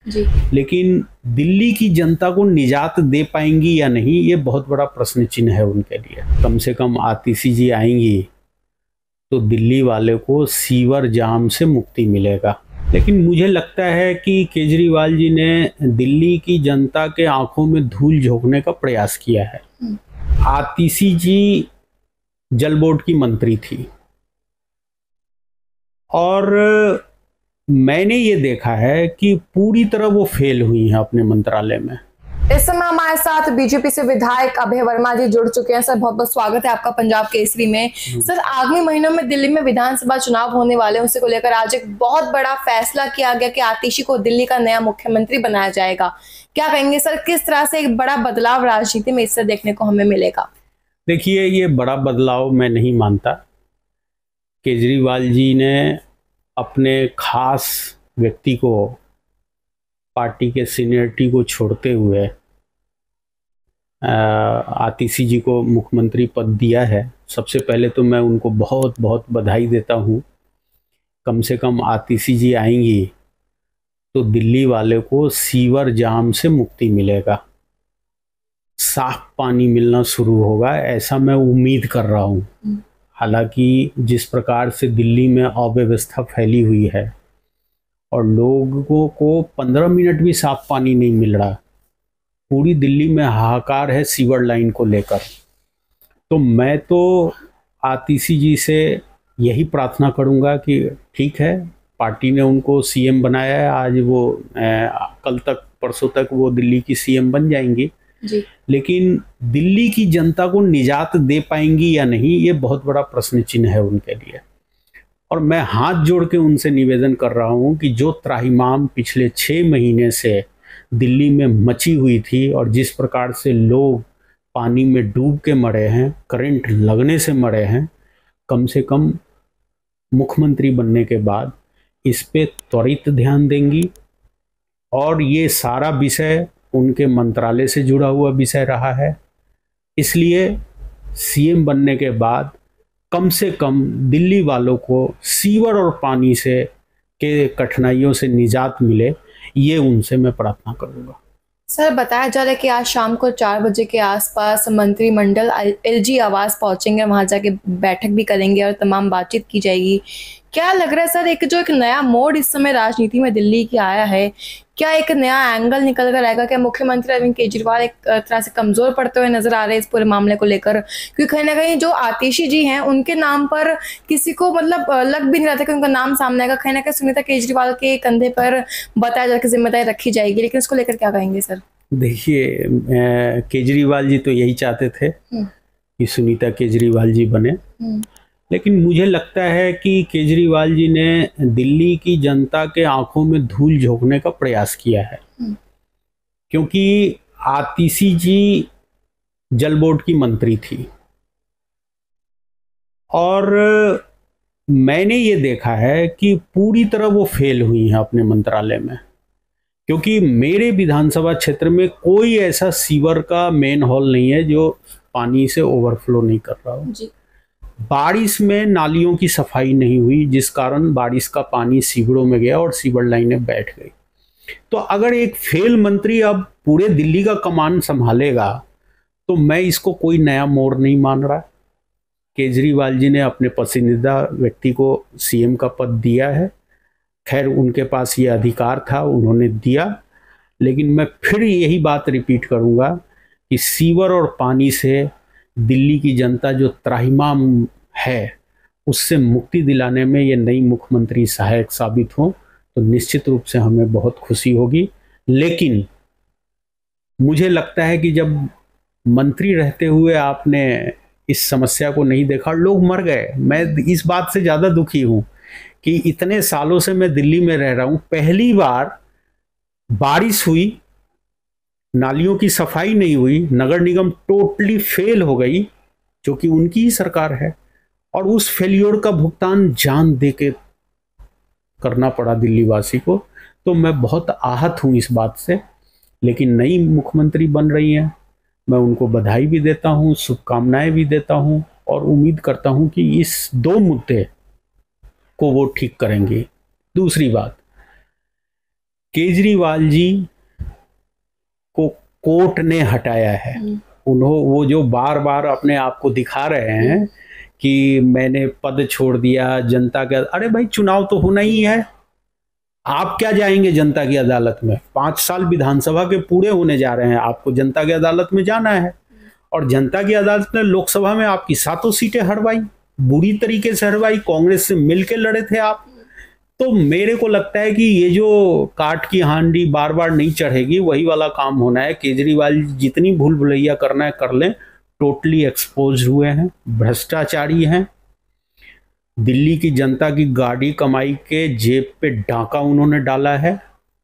जी। लेकिन दिल्ली की जनता को निजात दे पाएंगी या नहीं, ये बहुत बड़ा प्रश्न चिन्ह है उनके लिए। कम से कम आतिशी जी आएंगी तो दिल्ली वाले को सीवर जाम से मुक्ति मिलेगा। लेकिन मुझे लगता है कि केजरीवाल जी ने दिल्ली की जनता के आंखों में धूल झोंकने का प्रयास किया है। आतिशी जी जल बोर्ड की मंत्री थी और मैंने ये देखा है कि पूरी तरह वो फेल हुई हैं अपने मंत्रालय में। इस समय हमारे साथ बीजेपी से विधायक अभय वर्मा जी जुड़ चुके हैं। सर, बहुत बहुत स्वागत है आपका पंजाब केसरी में। सर, आगामी महीनों में दिल्ली में विधानसभा चुनाव होने वाले हैं, उसी को लेकर आज एक बहुत बड़ा फैसला किया गया कि आतिशी को दिल्ली का नया मुख्यमंत्री बनाया जाएगा। क्या कहेंगे सर, किस तरह से एक बड़ा बदलाव राजनीति में इससे देखने को हमें मिलेगा? देखिए, ये बड़ा बदलाव मैं नहीं मानता। केजरीवाल जी ने अपने खास व्यक्ति को, पार्टी के सीनियरिटी को छोड़ते हुए आतिशी जी को मुख्यमंत्री पद दिया है। सबसे पहले तो मैं उनको बहुत बहुत बधाई देता हूँ। कम से कम आतिशी जी आएंगी तो दिल्ली वाले को सीवर जाम से मुक्ति मिलेगा, साफ पानी मिलना शुरू होगा, ऐसा मैं उम्मीद कर रहा हूँ। हालांकि जिस प्रकार से दिल्ली में अव्यवस्था फैली हुई है और लोगों को 15 मिनट भी साफ पानी नहीं मिल रहा, पूरी दिल्ली में हाहाकार है सीवर लाइन को लेकर, तो मैं तो आतिशी जी से यही प्रार्थना करूंगा कि ठीक है, पार्टी ने उनको सीएम बनाया है, आज वो कल तक परसों तक वो दिल्ली की सीएम बन जाएंगी जी। लेकिन दिल्ली की जनता को निजात दे पाएंगी या नहीं, ये बहुत बड़ा प्रश्न चिन्ह है उनके लिए। और मैं हाथ जोड़ के उनसे निवेदन कर रहा हूं कि जो त्राहिमाम पिछले 6 महीने से दिल्ली में मची हुई थी और जिस प्रकार से लोग पानी में डूब के मरे हैं, करंट लगने से मरे हैं, कम से कम मुख्यमंत्री बनने के बाद इस पे त्वरित ध्यान देंगी। और ये सारा विषय उनके मंत्रालय से जुड़ा हुआ विषय रहा है, इसलिए सीएम बनने के बाद कम से कम दिल्ली वालों को सीवर और पानी से के कठिनाइयों से निजात मिले, ये उनसे मैं प्रार्थना करूंगा। सर, बताया जा रहा है कि आज शाम को 4 बजे के आसपास मंत्रिमंडल एलजी आवास पहुंचेंगे, वहां जाके बैठक भी करेंगे और तमाम बातचीत की जाएगी। क्या लग रहा है सर, एक नया मोड़ इस समय राजनीति में दिल्ली की आया है, क्या एक नया एंगल निकल कर आएगा? क्या मुख्यमंत्री अरविंद केजरीवाल एक तरह से कमजोर पड़ते हुए नजर आ रहे हैं इस पूरे मामले को लेकर? क्योंकि कहीं ना कहीं जो आतिशी जी हैं उनके नाम पर किसी को मतलब लग भी नहीं रहा था कि उनका नाम सामने आएगा। कहीं ना कहीं सुनीता केजरीवाल के कंधे पर बताया जा कि जिम्मेदारी रखी जाएगी, लेकिन उसको लेकर क्या कहेंगे सर? देखिए, केजरीवाल जी तो यही चाहते थे कि सुनीता केजरीवाल जी बने, लेकिन मुझे लगता है कि केजरीवाल जी ने दिल्ली की जनता के आंखों में धूल झोंकने का प्रयास किया है। क्योंकि आतिशी जी जल बोर्ड की मंत्री थी और मैंने ये देखा है कि पूरी तरह वो फेल हुई हैं अपने मंत्रालय में। क्योंकि मेरे विधानसभा क्षेत्र में कोई ऐसा सीवर का मेन हॉल नहीं है जो पानी से ओवरफ्लो नहीं कर रहा हो जी। बारिश में नालियों की सफाई नहीं हुई, जिस कारण बारिश का पानी सीवरों में गया और सीवर लाइनें बैठ गई। तो अगर एक फेल मंत्री अब पूरे दिल्ली का कमान संभालेगा तो मैं इसको कोई नया मोड़ नहीं मान रहा। केजरीवाल जी ने अपने पसंदीदा व्यक्ति को सीएम का पद दिया है, खैर उनके पास ये अधिकार था, उन्होंने दिया, लेकिन मैं फिर यही बात रिपीट करूंगा कि सीवर और पानी से दिल्ली की जनता जो त्राहिमाम है उससे मुक्ति दिलाने में ये नई मुख्यमंत्री सहायक साबित हो तो निश्चित रूप से हमें बहुत खुशी होगी। लेकिन मुझे लगता है कि जब मंत्री रहते हुए आपने इस समस्या को नहीं देखा, लोग मर गए। मैं इस बात से ज़्यादा दुखी हूँ कि इतने सालों से मैं दिल्ली में रह रहा हूँ, पहली बार बारिश हुई, नालियों की सफाई नहीं हुई, नगर निगम टोटली फेल हो गई, जो कि उनकी ही सरकार है, और उस फेलियर का भुगतान जान दे के करना पड़ा दिल्ली वासी को। तो मैं बहुत आहत हूं इस बात से। लेकिन नई मुख्यमंत्री बन रही हैं, मैं उनको बधाई भी देता हूं, शुभकामनाएं भी देता हूं और उम्मीद करता हूं कि इस 2 मुद्दे को वो ठीक करेंगे। दूसरी बात, केजरीवाल जी को कोर्ट ने हटाया है। वो जो बार बार अपने आप को दिखा रहे हैं कि मैंने पद छोड़ दिया जनता के, अरे भाई चुनाव तो होना ही है, आप क्या जाएंगे जनता की अदालत में? 5 साल विधानसभा के पूरे होने जा रहे हैं, आपको जनता की अदालत में जाना है। और जनता की अदालत ने लोकसभा में आपकी 7 सीटें हरवाई, बुरी तरीके से हरवाई, कांग्रेस से मिलकर लड़े थे आप। तो मेरे को लगता है कि ये जो काट की हांडी बार बार नहीं चढ़ेगी, वही वाला काम होना है। केजरीवाल जितनी भूल भुलैया करना है कर लें, टोटली एक्सपोज हुए हैं, भ्रष्टाचारी हैं। दिल्ली की जनता की गाड़ी कमाई के जेब पे डाका उन्होंने डाला है।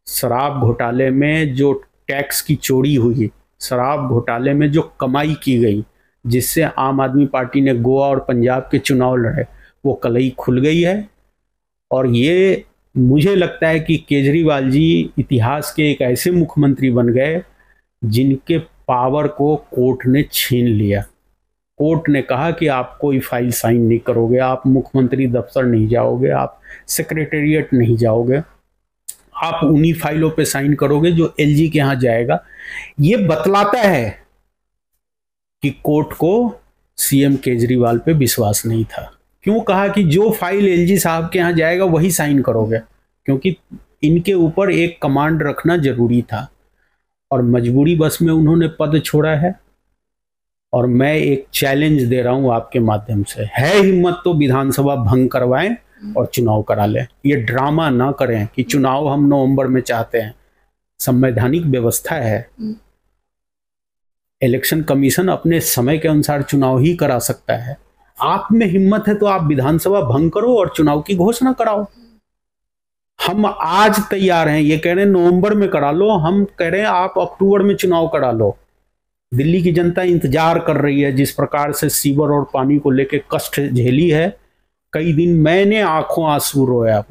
शराब घोटाले में जो टैक्स की चोरी हुई, शराब घोटाले में जो कमाई की गई, जिससे आम आदमी पार्टी ने गोवा और पंजाब के चुनाव लड़े, वो कलई खुल गई है। और ये मुझे लगता है कि केजरीवाल जी इतिहास के एक ऐसे मुख्यमंत्री बन गए जिनके पावर को कोर्ट ने छीन लिया। कोर्ट ने कहा कि आप कोई फाइल साइन नहीं करोगे, आप मुख्यमंत्री दफ्तर नहीं जाओगे, आप सेक्रेटेरिएट नहीं जाओगे, आप उन्हीं फाइलों पे साइन करोगे जो एलजी के यहाँ जाएगा। ये बतलाता है कि कोर्ट को सीएम केजरीवाल पे विश्वास नहीं था। क्यों कहा कि जो फाइल एलजी साहब के यहाँ जाएगा वही साइन करोगे? क्योंकि इनके ऊपर एक कमांड रखना जरूरी था और मजबूरी बस में उन्होंने पद छोड़ा है। और मैं एक चैलेंज दे रहा हूं आपके माध्यम से, है हिम्मत तो विधानसभा भंग करवाएं और चुनाव करा लें। ये ड्रामा ना करें कि चुनाव हम नवंबर में चाहते हैं। संवैधानिक व्यवस्था है, इलेक्शन कमीशन अपने समय के अनुसार चुनाव ही करा सकता है। आप में हिम्मत है तो आप विधानसभा भंग करो और चुनाव की घोषणा कराओ। हम आज तैयार हैं, ये कह रहे हैं नवंबर में करा लो, हम कह रहे हैं आप अक्टूबर में चुनाव करा लो। दिल्ली की जनता इंतजार कर रही है। जिस प्रकार से सीवर और पानी को लेकर कष्ट झेली है, कई दिन मैंने आंखों आंसू रोया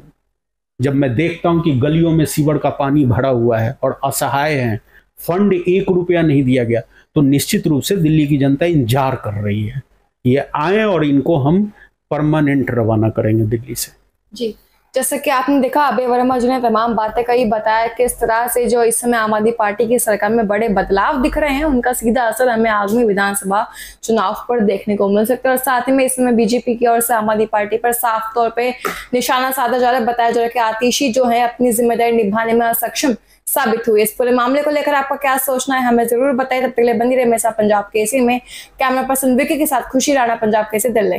जब मैं देखता हूं कि गलियों में सीवर का पानी भरा हुआ है और असहाय हैं, फंड 1 रुपया नहीं दिया गया। तो निश्चित रूप से दिल्ली की जनता इंतजार कर रही है, ये आए और इनको हम परमानेंट रवाना करेंगे दिल्ली से। जी, जैसे कि आपने देखा अभय वर्मा जी ने तमाम बातें कही, बताया किस तरह से जो इस समय आम आदमी पार्टी की सरकार में बड़े बदलाव दिख रहे हैं, उनका सीधा असर हमें आगामी विधानसभा चुनाव पर देखने को मिल सकता है। और साथ ही में इस समय बीजेपी की ओर से आम आदमी पार्टी पर साफ तौर पे निशाना साधा जा रहा है। बताया जा रहा है कि आतिशी जो है अपनी जिम्मेदारी निभाने में असक्षम साबित हुई। इस पूरे मामले को लेकर आपका क्या सोचना है हमें जरूर बताइए। तब तक के लिए बनी रहे हमेशा पंजाब केसरी में। कैमरा पर्सन विकी के साथ खुशी राणा, पंजाब केसरी, दिल्ली।